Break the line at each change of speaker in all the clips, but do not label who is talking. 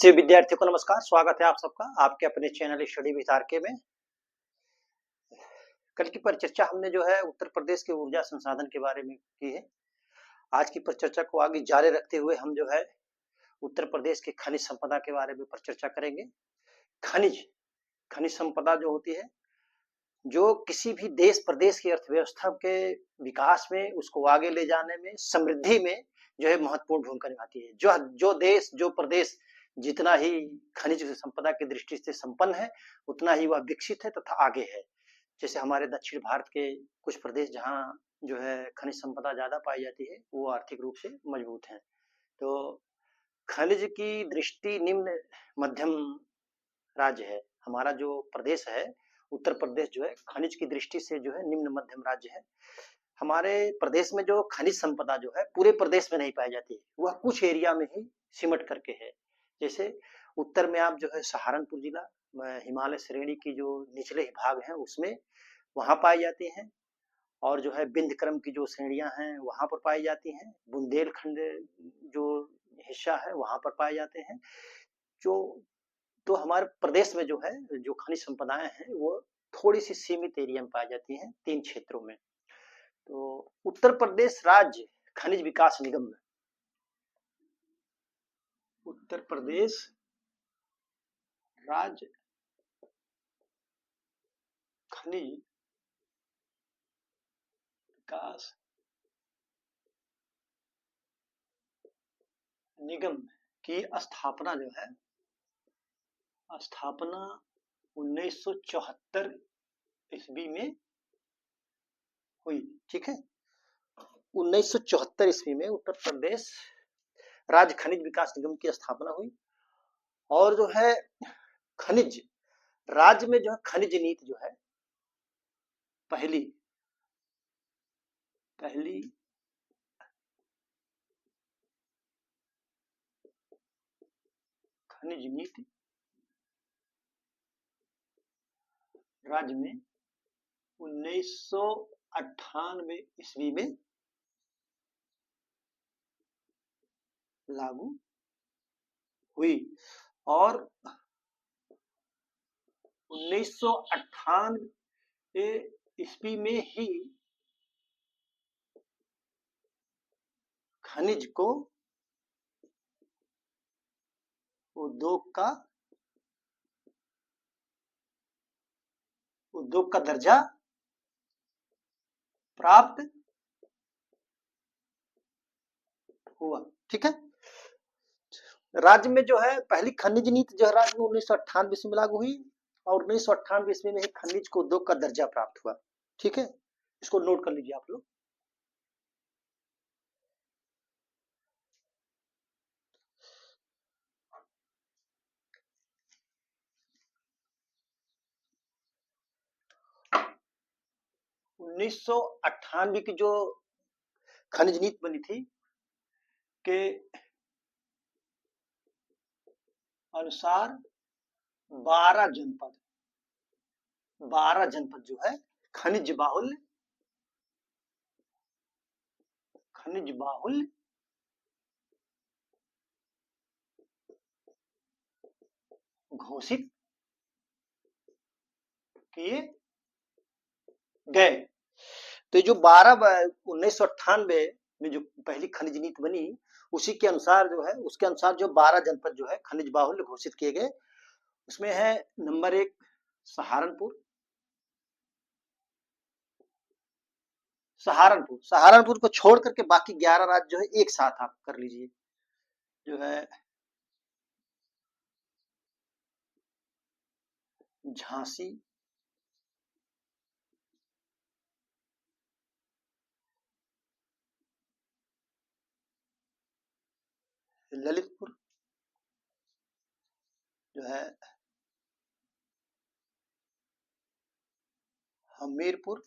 सभी विद्यार्थियों को नमस्कार। स्वागत है आप सबका आपके अपने चैनल स्टडी विद आरके में। कल की परिचर्चा हमने जो है उत्तर प्रदेश के ऊर्जा संसाधन के बारे में की है। आज की परिचर्चा को आगे जारी रखते हुए हम जो है उत्तर प्रदेश के खनिज संपदा के बारे में परिचर्चा करेंगे। खनिज संपदा जो होती है, जो किसी भी देश प्रदेश की अर्थव्यवस्था के विकास में, उसको आगे ले जाने में, समृद्धि में जो है महत्वपूर्ण भूमिका निभाती है। जो देश, जो प्रदेश जितना ही खनिज संपदा की दृष्टि से संपन्न है, उतना ही वह विकसित है तथा आगे है। जैसे हमारे दक्षिण भारत के कुछ प्रदेश जहाँ जो है खनिज संपदा ज्यादा पाई जाती है, वो आर्थिक रूप से मजबूत हैं। तो खनिज की दृष्टि निम्न मध्यम राज्य है। हमारा जो प्रदेश है उत्तर प्रदेश जो है खनिज की दृष्टि से जो है निम्न मध्यम राज्य है। हमारे प्रदेश में जो खनिज संपदा जो है पूरे प्रदेश में नहीं पाई जाती, वह कुछ एरिया में ही सिमट करके है। जैसे उत्तर में आप जो है सहारनपुर जिला, हिमालय श्रेणी की जो निचले भाग हैं उसमें वहां पाई जाती हैं, और जो है विंध्यक्रम की जो श्रेणियां हैं वहां पर पाई जाती हैं। बुंदेलखंड जो हिस्सा है वहां पर पाए जाते हैं। जो तो हमारे प्रदेश में जो है जो खनिज संपदाएं हैं वो थोड़ी सी सीमित एरिया में पाई जाती हैं, 3 क्षेत्रों में। तो उत्तर प्रदेश राज्य खनिज विकास निगम में, उत्तर प्रदेश राज्य खनिज विकास निगम की स्थापना जो है 1974 ईस्वी में हुई। ठीक है, 1974 ईस्वी में उत्तर प्रदेश राज्य खनिज विकास निगम की स्थापना हुई। और जो है खनिज राज्य में जो है खनिज नीति जो है पहली खनिज नीति राज्य में 1998 ईस्वी में लागू हुई। और 1998 ईस्वी में ही खनिज को उद्योग का दर्जा प्राप्त हुआ। ठीक है, राज्य में जो है पहली खनिज नीति जो है राज्य में 1998 ईस्वी में लागू हुई, और 1998 ईस्वी में ही खनिज को उद्योग का दर्जा प्राप्त हुआ। ठीक है, इसको नोट कर लीजिए आप लोग। उन्नीस सौ 98 की जो खनिज नीति बनी थी के अनुसार 12 जनपद जो है खनिज बाहुल्य घोषित किए गए। तो जो 1998 में जो पहली खनिज नीति बनी, उसी के अनुसार जो है उसके अनुसार जो 12 जनपद जो है खनिज बाहुल्य घोषित किए गए। उसमें है नंबर 1 सहारनपुर को छोड़ करके बाकी 11 राज्य जो है एक साथ आप कर लीजिए। जो है झांसी, ललितपुर, जो है हमीरपुर,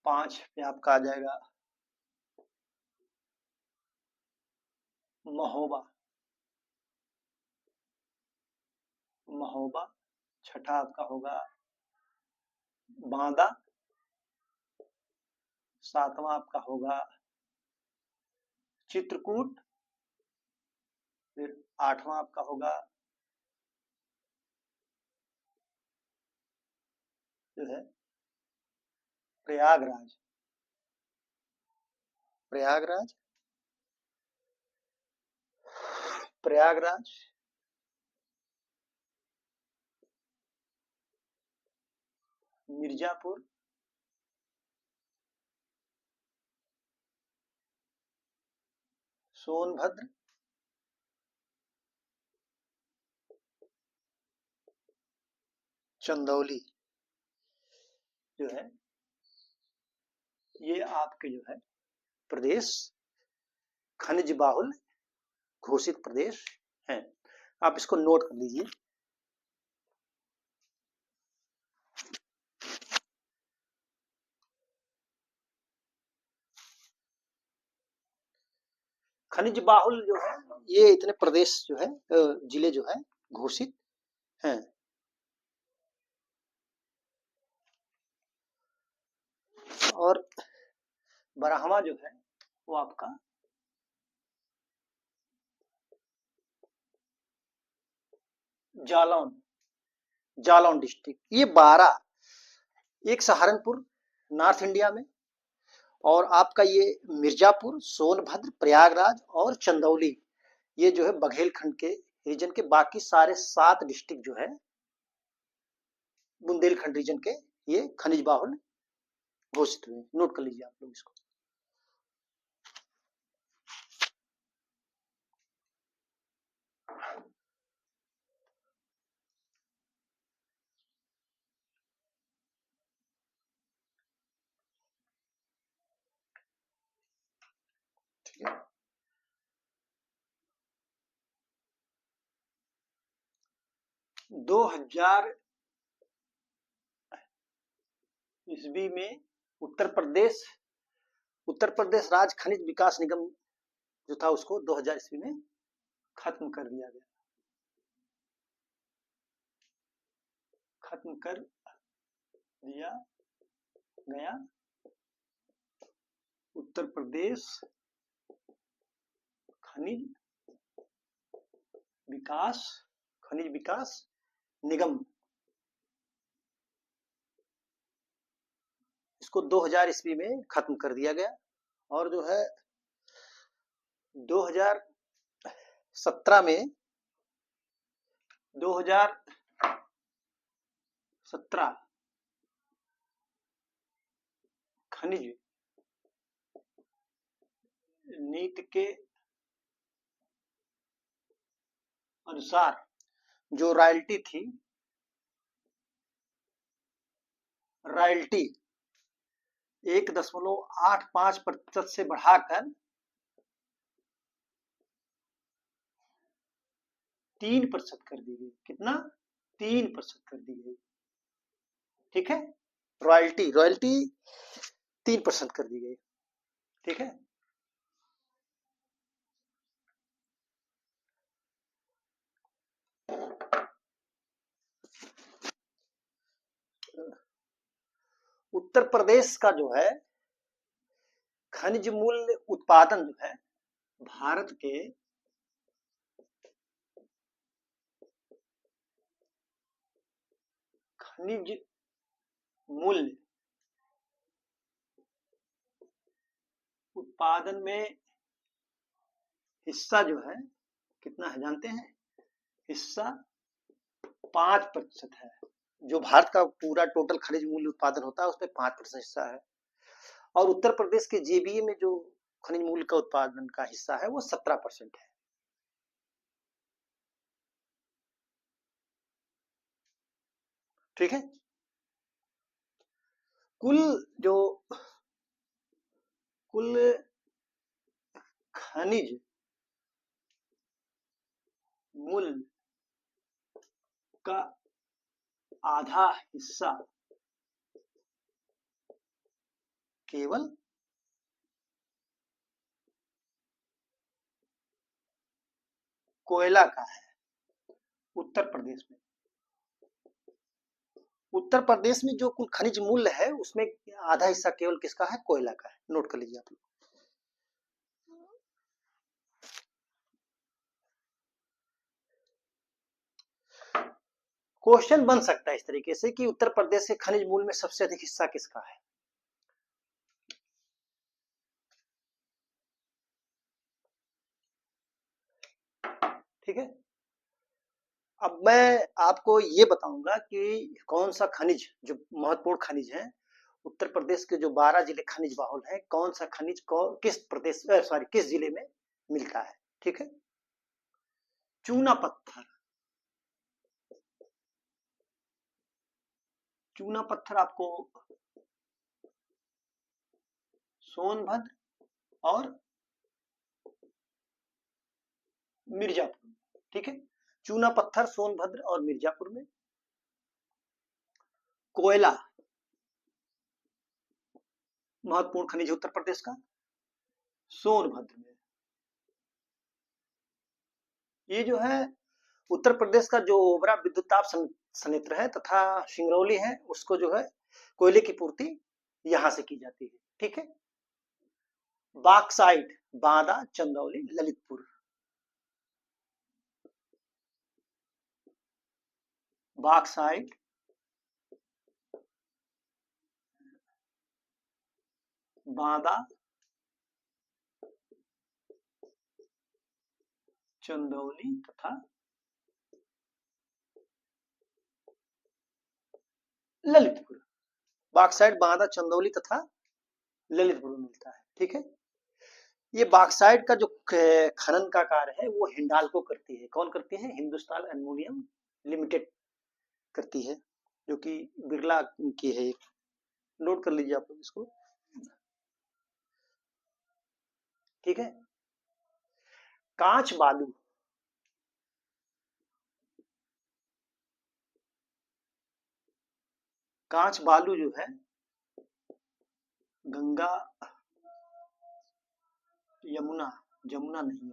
5 पे आपका आ जाएगा महोबा, 6ठा आपका होगा बांदा, 7वां आपका होगा चित्रकूट, फिर 8वां आपका होगा जो है प्रयागराज। प्रयागराज, प्रयागराज, मिर्जापुर, सोनभद्र, चंदौली जो है ये आपके जो है प्रदेश खनिज बाहुल घोषित प्रदेश हैं। आप इसको नोट कर लीजिए। खनिज बाहुल जो है ये इतने प्रदेश जो है जिले जो है घोषित हैं। और 12वां जो है वो आपका जालौन, जालौन डिस्ट्रिक्ट। ये 12, एक सहारनपुर नॉर्थ इंडिया में, और आपका ये मिर्जापुर, सोनभद्र, प्रयागराज और चंदौली ये जो है बघेलखंड के रीजन के, बाकी सारे 7 डिस्ट्रिक्ट जो है बुंदेलखंड रीजन के ये खनिज बाहुल घोषित हुए। नोट कर लीजिए आप लोग इसको। ठीक है, 2000 ईस्वी में उत्तर प्रदेश राज्य खनिज विकास निगम जो था उसको 2000 ईस्वी में खत्म कर दिया गया। खत्म कर दिया गया उत्तर प्रदेश खनिज विकास निगम, इसको 2000 ईस्वी में खत्म कर दिया गया। और जो है 2017 में 2017 खनिज नीति के अनुसार जो रॉयल्टी थी, रॉयल्टी 1.85% से बढ़ाकर 3% कर दी गई। कितना? 3% कर दी गई। ठीक है, रॉयल्टी 3% कर दी गई। ठीक है, उत्तर प्रदेश का जो है खनिज मूल्य उत्पादन जो है भारत के खनिज मूल्य उत्पादन में हिस्सा जो है कितना है जानते हैं? हिस्सा 5% है। जो भारत का पूरा टोटल खनिज मूल्य उत्पादन होता है उसमें 5% हिस्सा है। और उत्तर प्रदेश के जेबीए में जो खनिज मूल्य का उत्पादन का हिस्सा है वो 17% है। ठीक है, कुल खनिज मूल्य का आधा हिस्सा केवल कोयला का है। उत्तर प्रदेश में जो कुल खनिज मूल्य है उसमें आधा हिस्सा केवल किसका है? कोयला का है। नोट कर लीजिए आप लोग। क्वेश्चन बन सकता है इस तरीके से कि उत्तर प्रदेश के खनिज मूल में सबसे अधिक हिस्सा किसका है। ठीक है, अब मैं आपको ये बताऊंगा कि कौन सा खनिज जो महत्वपूर्ण खनिज है, उत्तर प्रदेश के जो 12 जिले खनिज बाहुल हैं, कौन सा खनिज किस प्रदेश किस जिले में मिलता है। ठीक है, चूना पत्थर, चूना पत्थर आपको सोनभद्र और मिर्जापुर, ठीक है, चूना पत्थर सोनभद्र और मिर्जापुर में। कोयला महत्वपूर्ण खनिज उत्तर प्रदेश का, सोनभद्र में। ये जो है उत्तर प्रदेश का जो ओबरा विद्युत ताप संयंत्र है तथा सिंगरौली है, उसको जो है कोयले की पूर्ति यहां से की जाती है। ठीक है, बॉक्साइट बांदा, चंदौली, ललितपुर। बॉक्साइट बांदा, चंदौली तथा ललितपुर। बॉक्साइट बांदा, चंदौली तथा ललितपुर में मिलता है। ठीक है, ये बॉक्साइट का जो खनन का कार्य है वो हिंडाल्को करती है। कौन करती है? हिंदुस्तान एल्युमिनियम लिमिटेड करती है, जो कि बिरला की है। नोट कर लीजिए आप लोग इसको। ठीक है, कांच बालू, कांच बालू जो है गंगा यमुना, जमुना नहीं,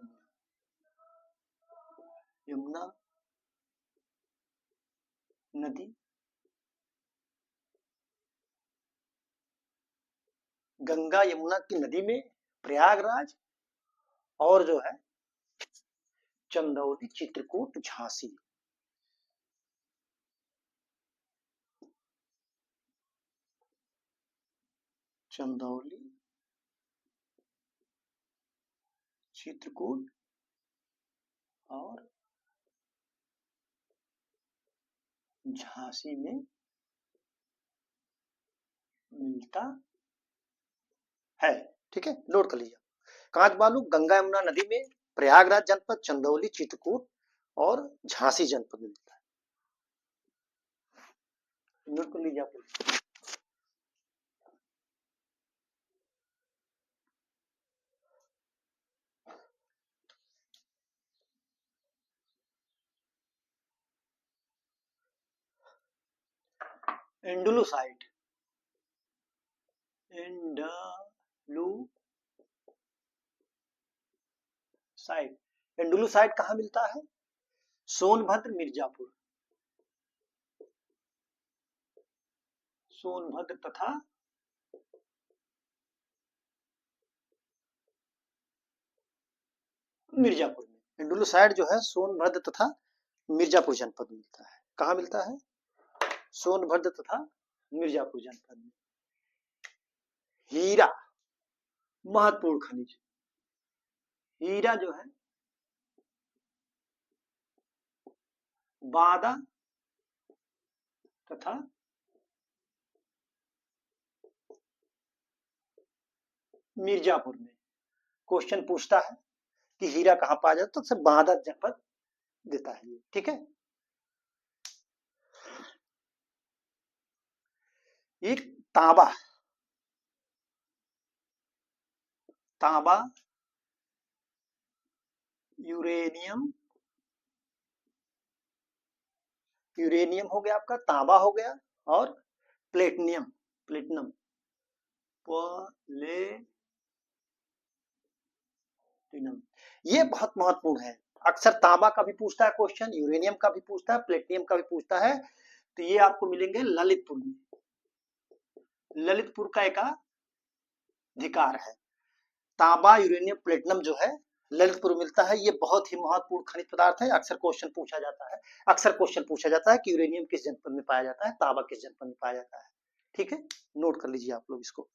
यमुना नदी, गंगा यमुना की नदी में प्रयागराज और जो है चंदौली, चित्रकूट, झांसी। चंदौली, चित्रकूट और झांसी में मिलता है। ठीक है, नोट कर लीजिए। कांच बालू गंगा यमुना नदी में प्रयागराज जनपद, चंदौली, चित्रकूट और झांसी जनपद में मिलता है। नोट कर लीजिए आप। एंडुलुसाइड, एंडुलुसाइड, एंडुलुसाइड कहाँ मिलता है? सोनभद्र, मिर्जापुर, सोनभद्र तथा मिर्जापुर में। एंडुलुसाइड जो है सोनभद्र तथा मिर्जापुर जनपद में मिलता है। कहाँ मिलता है? सोनभद्र तथा मिर्जापुर जनपद में। हीरा महत्वपूर्ण खनिज, हीरा जो है बांदा तथा मिर्जापुर में। क्वेश्चन पूछता है कि हीरा कहाँ पाया जाता है, तो सब बांदा जनपद देता है ये। ठीक है, एक तांबा, तांबा, यूरेनियम, यूरेनियम हो गया आपका, तांबा हो गया, और प्लेटिनम, प्लेटिनम, प्लेटिनम, ये बहुत महत्वपूर्ण है। अक्सर तांबा का भी पूछता है क्वेश्चन, यूरेनियम का भी पूछता है, प्लेटिनम का भी पूछता है। तो ये आपको मिलेंगे ललितपुर में। ललितपुर का एक अधिकार है। तांबा, यूरेनियम, प्लेटिनम जो है ललितपुर में मिलता है। ये बहुत ही महत्वपूर्ण खनिज पदार्थ है, अक्सर क्वेश्चन पूछा जाता है। अक्सर क्वेश्चन पूछा जाता है कि यूरेनियम किस जनपद में पाया जाता है, तांबा किस जनपद में पाया जाता है। ठीक है, नोट कर लीजिए आप लोग इसको।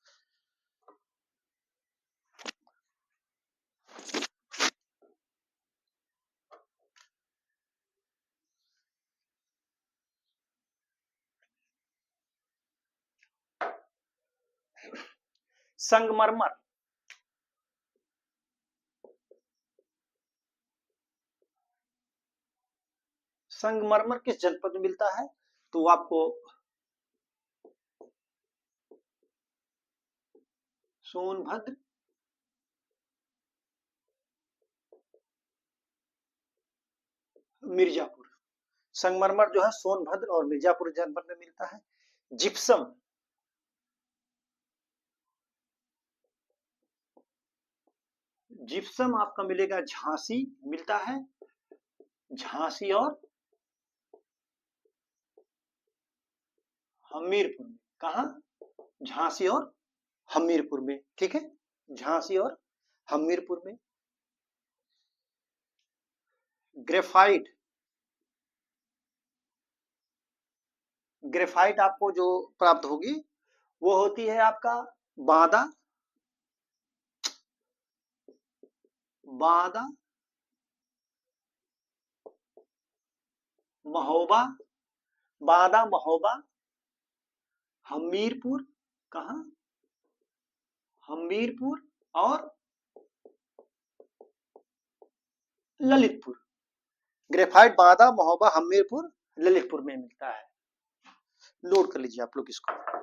संगमरमर, संगमरमर किस जनपद में मिलता है? तो आपको सोनभद्र, मिर्जापुर। संगमरमर जो है सोनभद्र और मिर्जापुर जनपद में मिलता है। जिप्सम, जिप्सम आपका मिलेगा झांसी मिलता है, झांसी और हमीरपुर में। कहा? झांसी और हमीरपुर में। ठीक है, झांसी और हमीरपुर में। ग्रेफाइट, ग्रेफाइट आपको जो प्राप्त होगी वो होती है आपका बांदा, बांदा, महोबा, बांदा, महोबा, हमीरपुर। कहा? हमीरपुर और ललितपुर। ग्रेफाइट बांदा, महोबा, हमीरपुर, ललितपुर में मिलता है। नोट कर लीजिए आप लोग इसको।